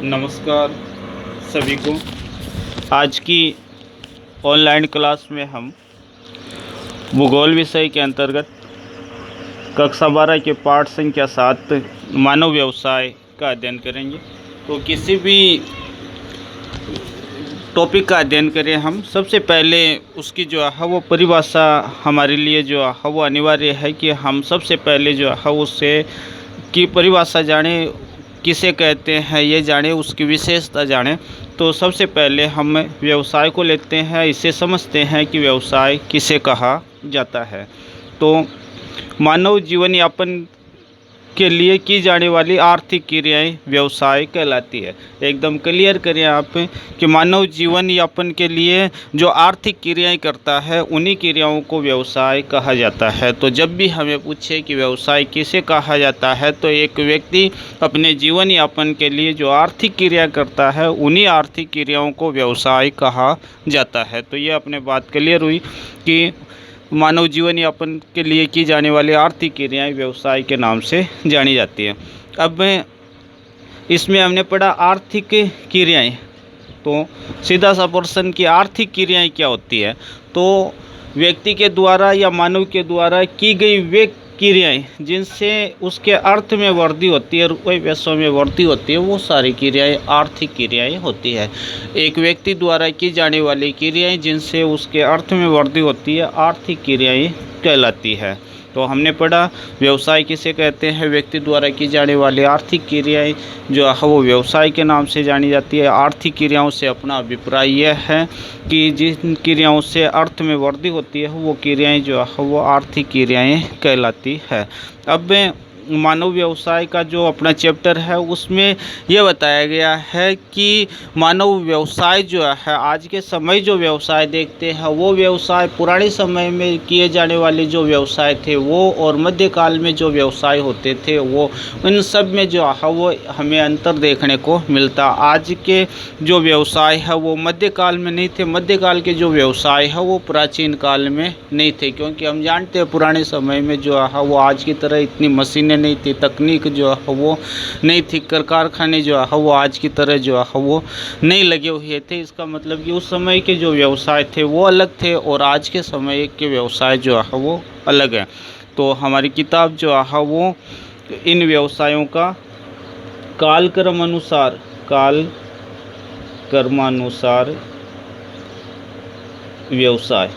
नमस्कार सभी को। आज की ऑनलाइन क्लास में हम भूगोल विषय के अंतर्गत कक्षा 12 के पाठ संख्या 7 मानव व्यवसाय का अध्ययन करेंगे। तो किसी भी टॉपिक का अध्ययन करें हम, सबसे पहले उसकी जो है वो परिभाषा हमारे लिए जो है वो अनिवार्य है कि हम सबसे पहले जो है उससे की परिभाषा जानें, किसे कहते हैं ये जानें, उसकी विशेषता जानें। तो सबसे पहले हम व्यवसाय को लेते हैं, इसे समझते हैं कि व्यवसाय किसे कहा जाता है। तो मानव जीवन यापन के लिए की जाने वाली आर्थिक क्रियाएं व्यवसाय कहलाती है। एकदम क्लियर करें आप कि मानव जीवन यापन के लिए जो आर्थिक क्रियाएं करता है उन्हीं क्रियाओं को व्यवसाय कहा जाता है। तो जब भी हमें पूछे कि व्यवसाय किसे कहा जाता है, तो एक व्यक्ति अपने जीवन यापन के लिए जो आर्थिक क्रिया करता है उन्हीं आर्थिक क्रियाओं को व्यवसाय कहा जाता है। तो ये अपने बात क्लियर हुई कि मानव जीवन यापन के लिए की जाने वाली आर्थिक क्रियाएं व्यवसाय के नाम से जानी जाती हैं। अब इसमें हमने पढ़ा आर्थिक क्रियाएं, तो सीधा सा प्रश्न की आर्थिक क्रियाएं क्या होती है। तो व्यक्ति के द्वारा या मानव के द्वारा की गई वे क्रियाएं जिनसे उसके अर्थ में वृद्धि होती है, रुपये पैसों में वृद्धि होती है, वो सारी क्रियाएं आर्थिक क्रियाएं होती है। एक व्यक्ति द्वारा की जाने वाली क्रियाएं जिनसे उसके अर्थ में वृद्धि होती है आर्थिक क्रियाएं कहलाती है। तो हमने पढ़ा व्यवसाय किसे कहते हैं, व्यक्ति द्वारा की जाने वाली आर्थिक क्रियाएं जो है वो व्यवसाय के नाम से जानी जाती है। आर्थिक क्रियाओं से अपना अभिप्राय यह है कि जिन क्रियाओं से अर्थ में वृद्धि होती है वो क्रियाएं जो है वो आर्थिक क्रियाएं कहलाती है। अब मानव व्यवसाय का जो अपना चैप्टर है उसमें यह बताया गया है कि मानव व्यवसाय जो है आज के समय जो व्यवसाय देखते हैं वो व्यवसाय पुराने समय में किए जाने वाले जो व्यवसाय थे वो, और मध्यकाल में जो व्यवसाय होते थे वो, उन सब में जो है वो हमें अंतर देखने को मिलता। आज के जो व्यवसाय है वो मध्यकाल में नहीं थे, मध्यकाल के जो व्यवसाय है वो प्राचीन काल में नहीं थे, क्योंकि हम जानते हैं पुराने समय में जो है वो आज की तरह इतनी मशीनें नहीं थी, तकनीक जो है वो नहीं थी, कारखाने जो है वो आज की तरह जो है वो नहीं लगे हुए थे। इसका मतलब कि उस समय के जो व्यवसाय थे वो अलग थे और आज के समय के व्यवसाय जो है वो अलग है। तो हमारी किताब जो है वो इन व्यवसायों का कालक्रमानुसार व्यवसाय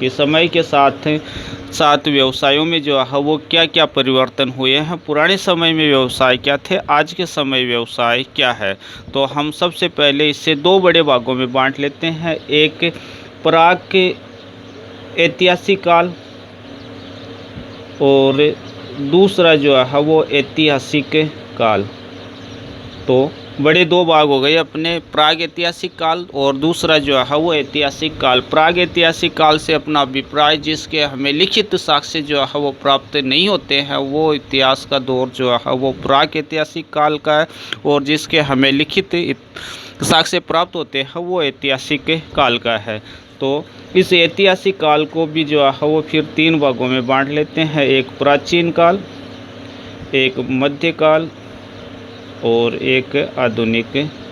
कि समय के साथ व्यवसायों में जो है वो क्या क्या परिवर्तन हुए हैं, पुराने समय में व्यवसाय क्या थे, आज के समय व्यवसाय क्या है। तो हम सबसे पहले इसे दो बड़े भागों में बांट लेते हैं, एक प्राक ऐतिहासिक काल और दूसरा जो है वो ऐतिहासिक काल। तो बड़े दो भाग हो गए अपने, प्राग ऐतिहासिक काल और दूसरा जो है वो ऐतिहासिक काल। प्राग ऐतिहासिक काल से अपना अभिप्राय जिसके हमें लिखित साक्ष्य जो है वो प्राप्त नहीं होते हैं वो इतिहास का दौर जो है वो प्राग ऐतिहासिक काल का है, और जिसके हमें लिखित साक्ष्य प्राप्त होते हैं वो ऐतिहासिक काल का है। तो इस ऐतिहासिक काल को भी जो है वो फिर तीन भागों में बांट लेते हैं, एक प्राचीन काल, एक मध्यकाल और एक आधुनिक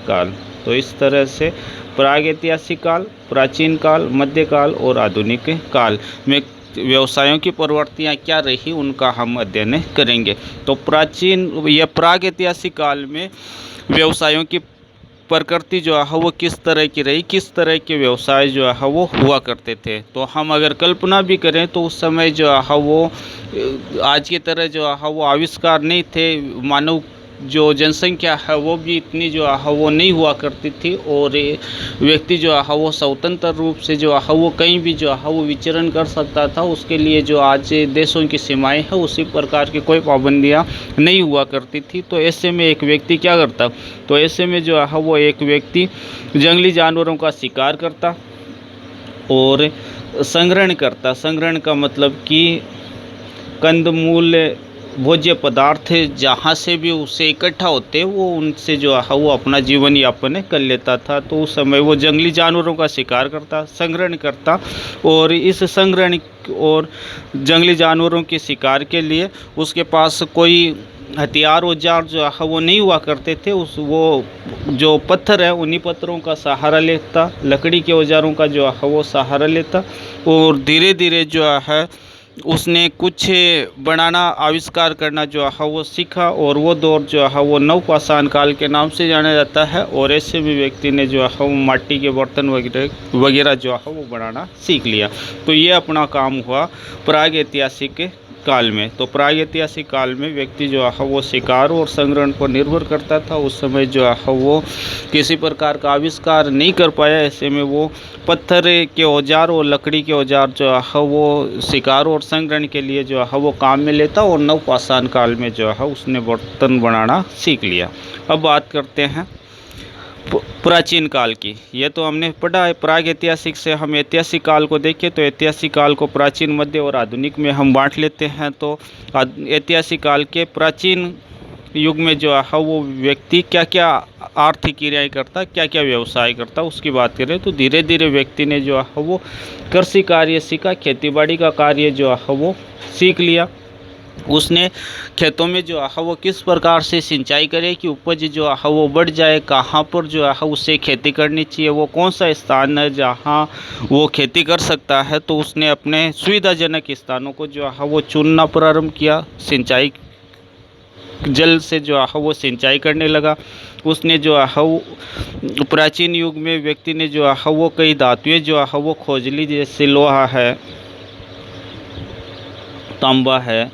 काल। तो इस तरह से प्रागैतिहासिक काल, प्राचीन काल, मध्यकाल और आधुनिक काल में व्यवसायों की प्रवृत्तियाँ क्या रही उनका हम अध्ययन करेंगे। तो प्राचीन या प्रागैतिहासिक काल में व्यवसायों की प्रकृति जो है वो किस तरह की रही, किस तरह के व्यवसाय जो है वो हुआ करते थे। तो हम अगर कल्पना भी करें तो उस समय जो है वो आज की तरह जो है वो आविष्कार नहीं थे, मानव जो जनसंख्या है वो भी इतनी जो है वो नहीं हुआ करती थी, और व्यक्ति जो है वो स्वतंत्र रूप से जो है वो कहीं भी जो है वो विचरण कर सकता था। उसके लिए जो आज देशों की सीमाएं हैं उसी प्रकार की कोई पाबंदियां नहीं हुआ करती थी। तो ऐसे में एक व्यक्ति क्या करता, तो ऐसे में जो है वो एक व्यक्ति जंगली जानवरों का शिकार करता और संग्रहण करता। संग्रहण का मतलब कि कंदमूल भोज्य पदार्थ जहाँ से भी उसे इकट्ठा होते वो उनसे जो है वो अपना जीवन यापन कर लेता था। तो उस समय वो जंगली जानवरों का शिकार करता, संग्रहण करता, और इस संग्रहण और जंगली जानवरों के शिकार के लिए उसके पास कोई हथियार औजार जो है वो नहीं हुआ करते थे, उस वो जो पत्थर है उन्हीं पत्थरों का सहारा लेता, लकड़ी के औजारों का जो है वो सहारा लेता, और धीरे धीरे जो है उसने कुछ बनाना, आविष्कार करना जो है वो सीखा, और वो दौर जो है वो नवपाषाण काल के नाम से जाना जाता है। और ऐसे भी व्यक्ति ने जो है वो माटी के बर्तन वगैरह वगैरह जो है वो बनाना सीख लिया। तो ये अपना काम हुआ प्राग ऐतिहासिक काल में। तो प्राग ऐतिहासिक काल में व्यक्ति जो है वो शिकार और संग्रहण पर निर्भर करता था। उस समय जो है वो किसी प्रकार का आविष्कार नहीं कर पाया, ऐसे में वो पत्थर के औजार और लकड़ी के औजार जो है वो शिकार और संग्रहण के लिए जो है वो काम में लेता, और नवपाषाण काल में जो है उसने बर्तन बनाना सीख लिया। अब बात करते हैं प्राचीन काल की। ये तो हमने पढ़ा है, प्राग ऐतिहासिक से हम ऐतिहासिक काल को देखें तो ऐतिहासिक काल को प्राचीन, मध्य और आधुनिक में हम बांट लेते हैं। तो ऐतिहासिक काल के प्राचीन युग में जो है वो व्यक्ति क्या क्या आर्थिक क्रियाएं करता, क्या क्या व्यवसाय करता, उसकी बात करें तो धीरे धीरे व्यक्ति ने जो है वो कृषि कार्य सीखा, खेतीबाड़ी का कार्य जो है वो सीख लिया। उसने खेतों में जो है वो किस प्रकार से सिंचाई करे कि उपज जो है वो बढ़ जाए, कहाँ पर जो है उससे खेती करनी चाहिए, वो कौन सा स्थान है जहाँ वो खेती कर सकता है। तो उसने अपने सुविधाजनक स्थानों को जो है वो चुनना प्रारंभ किया, सिंचाई जल से जो है वो सिंचाई करने लगा। उसने जो है वो प्राचीन युग में व्यक्ति ने जो है वो कई धातुएं जो है वो खोज ली, जैसे लोहा है, तांबा है।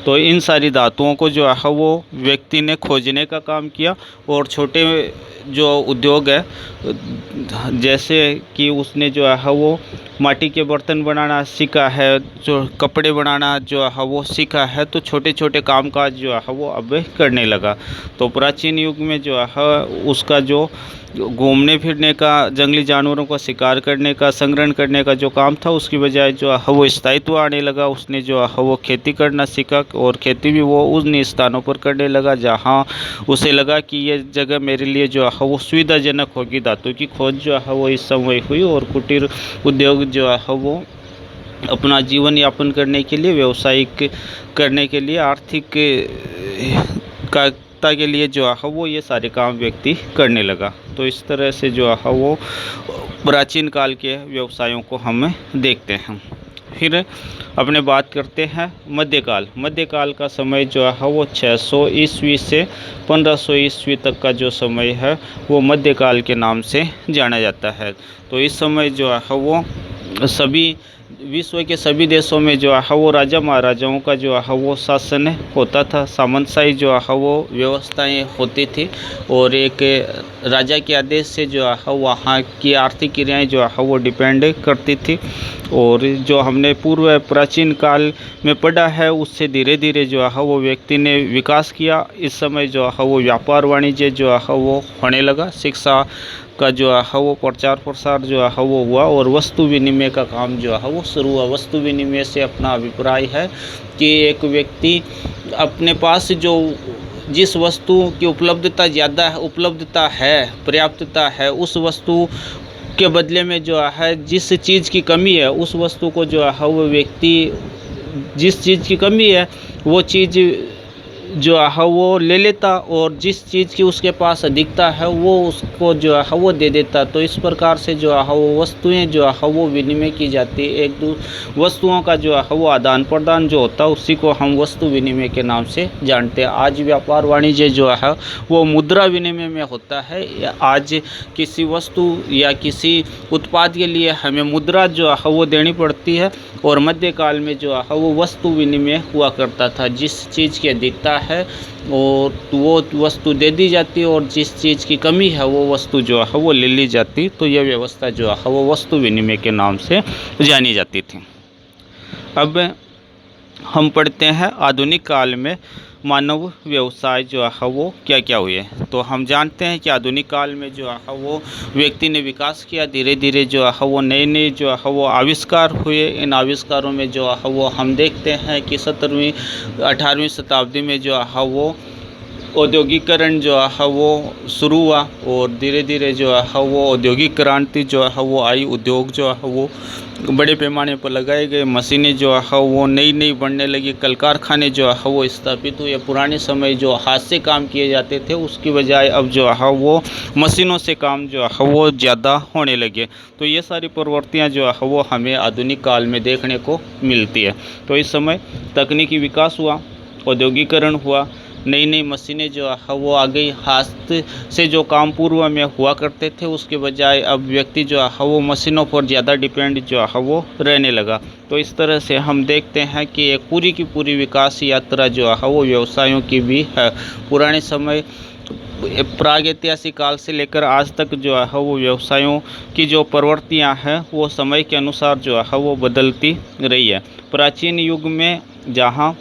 तो इन सारी धातुओं को जो है वो व्यक्ति ने खोजने का काम किया, और छोटे जो उद्योग है, जैसे कि उसने जो है वो माटी के बर्तन बनाना सीखा है, जो कपड़े बनाना जो है वो सीखा है, तो छोटे छोटे कामकाज जो है वो अब करने लगा। तो प्राचीन युग में जो है उसका जो घूमने फिरने का, जंगली जानवरों का शिकार करने का, संग्रहण करने का जो काम था, उसकी बजाय जो है वो स्थायित्व आने लगा। उसने जो है वो खेती करना सीखा, और खेती भी वो उन स्थानों पर करने लगा जहाँ उसे लगा कि ये जगह मेरे लिए जो है वो सुविधाजनक होगी। धातु की खोज जो है वो इस समय हुई, और कुटीर उद्योग जो है वो अपना जीवन यापन करने के लिए, व्यवसायिक करने के लिए, आर्थिक का के लिए जो है वो ये सारे काम व्यक्ति करने लगा। तो इस तरह से जो है वो प्राचीन काल के व्यवसायों को हम देखते हैं। फिर अपने बात करते हैं मध्यकाल। मध्यकाल का समय जो है वो 600 ईस्वी से 1500 ईस्वी तक का जो समय है वो मध्यकाल के नाम से जाना जाता है। तो इस समय जो है वो सभी विश्व के सभी देशों में जो है वो राजा महाराजाओं का जो है वो शासन होता था, सामंतशाही जो है वो व्यवस्थाएं होती थी, और एक राजा के आदेश से जो है वहाँ की आर्थिक क्रियाएं जो है वो डिपेंड करती थी। और जो हमने पूर्व प्राचीन काल में पढ़ा है, उससे धीरे धीरे जो है वो व्यक्ति ने विकास किया। इस समय जो है वो व्यापार वाणिज्य जो है वो होने लगा, शिक्षा का जो है वो प्रचार प्रसार जो है वो हुआ, और वस्तु विनिमय का काम जो है वो शुरू हुआ। वस्तु विनिमय से अपना अभिप्राय है कि एक व्यक्ति अपने पास जो जिस वस्तु की उपलब्धता है, पर्याप्तता है, उस वस्तु के बदले में जो है जिस चीज़ की कमी है, उस वस्तु को जो है वो व्यक्ति, जिस चीज़ की कमी है वो चीज़ जो है वो ले लेता, और जिस चीज़ की उसके पास अधिकता है वो उसको जो है वो दे देता। तो इस प्रकार से जो है वो वस्तुएं जो है वो विनिमय की जाती है। वस्तुओं का जो है वो आदान प्रदान जो होता है उसी को हम वस्तु विनिमय के नाम से जानते हैं। आज व्यापार वाणिज्य जो है वो मुद्रा विनिमय में होता है। आज किसी वस्तु या किसी उत्पाद के लिए हमें मुद्रा जो है वो देनी पड़ती है, और मध्यकाल में जो है वो वस्तु विनिमय हुआ करता था। जिस चीज़ की अधिकता है और वो वस्तु दे दी जाती, और जिस चीज़ की कमी है वो वस्तु जो है वो ले ली जाती। तो यह व्यवस्था जो है वो वस्तु विनिमय के नाम से जानी जाती थी। अब हम पढ़ते हैं आधुनिक काल में मानव व्यवसाय जो है वो क्या क्या हुए। तो हम जानते हैं कि आधुनिक काल में जो है वो व्यक्ति ने विकास किया, धीरे धीरे जो है वो नए नए जो है वो आविष्कार हुए। इन आविष्कारों में जो है वो हम देखते हैं कि 17वीं 18वीं शताब्दी में जो है वो औद्योगिकरण जो है वो शुरू हुआ और धीरे धीरे जो है वो औद्योगिक क्रांति जो है वो आई। उद्योग जो है वो बड़े पैमाने पर लगाए गए, मशीनें जो है वो नई नई बनने लगी, कल कारखाने जो है वो स्थापित हुए। पुराने समय जो हाथ से काम किए जाते थे उसकी बजाय अब जो है वो मशीनों से काम जो है वो ज़्यादा होने लगे। तो ये सारी प्रवृत्तियाँ जो है वो हमें आधुनिक काल में देखने को मिलती है। तो इस समय तकनीकी विकास हुआ, औद्योगिकरण हुआ, नई नई मशीनें जो है वो आ गई। हाथ से जो काम पूर्व में हुआ करते थे उसके बजाय अब व्यक्ति जो है वो मशीनों पर ज़्यादा डिपेंड जो है वो रहने लगा। तो इस तरह से हम देखते हैं कि एक पूरी की पूरी विकास यात्रा जो है वो व्यवसायों की भी है। पुराने समय प्राग ऐतिहासिक काल से लेकर आज तक जो है वो व्यवसायों की जो प्रवृत्तियाँ हैं वो समय के अनुसार जो है वो बदलती रही है। प्राचीन युग में जहाँ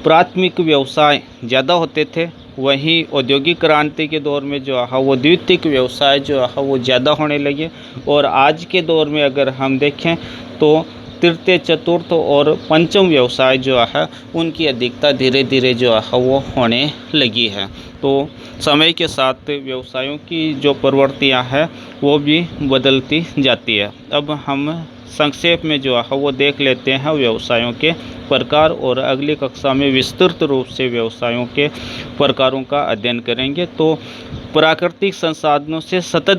प्राथमिक व्यवसाय ज़्यादा होते थे, वहीं औद्योगिक क्रांति के दौर में जो है वो द्वितीयक व्यवसाय जो है वो ज़्यादा होने लगे। और आज के दौर में अगर हम देखें तो तृतीय, चतुर्थ और पंचम व्यवसाय जो है उनकी अधिकता धीरे धीरे जो है वो होने लगी है। तो समय के साथ व्यवसायों की जो प्रवृत्तियाँ हैं वो भी बदलती जाती है। अब हम संक्षेप में जो है वो देख लेते हैं व्यवसायों के प्रकार, और अगली कक्षा में विस्तृत रूप से व्यवसायों के प्रकारों का अध्ययन करेंगे। तो प्राकृतिक संसाधनों से सतत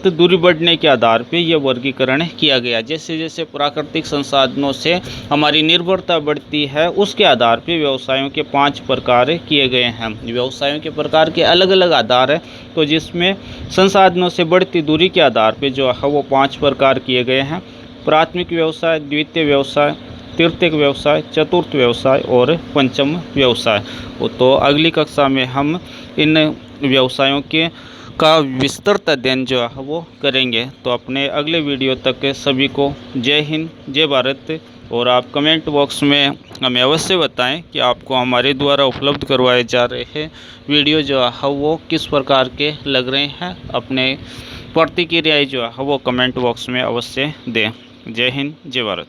दूरी बढ़ने के आधार पे ये वर्गीकरण किया गया। जैसे जैसे प्राकृतिक संसाधनों से हमारी निर्भरता बढ़ती है उसके आधार पे व्यवसायों के 5 प्रकार किए गए हैं। व्यवसायों के प्रकार के अलग अलग आधार है, तो जिसमें संसाधनों से बढ़ती दूरी के आधार पे जो है वो 5 प्रकार किए गए हैं। प्राथमिक व्यवसाय, द्वितीय व्यवसाय, तृतीयक व्यवसाय, चतुर्थ व्यवसाय और पंचम व्यवसाय। तो अगली कक्षा में हम इन व्यवसायों के का विस्तृत अध्ययन जो है वो करेंगे। तो अपने अगले वीडियो तक सभी को जय हिंद, जय भारत। और आप कमेंट बॉक्स में हमें अवश्य बताएं कि आपको हमारे द्वारा उपलब्ध करवाए जा रहे वीडियो जो है वो किस प्रकार के लग रहे हैं। अपने प्रतिक्रियाएं जो है वो कमेंट बॉक्स में अवश्य दें। जय हिंद, जय भारत।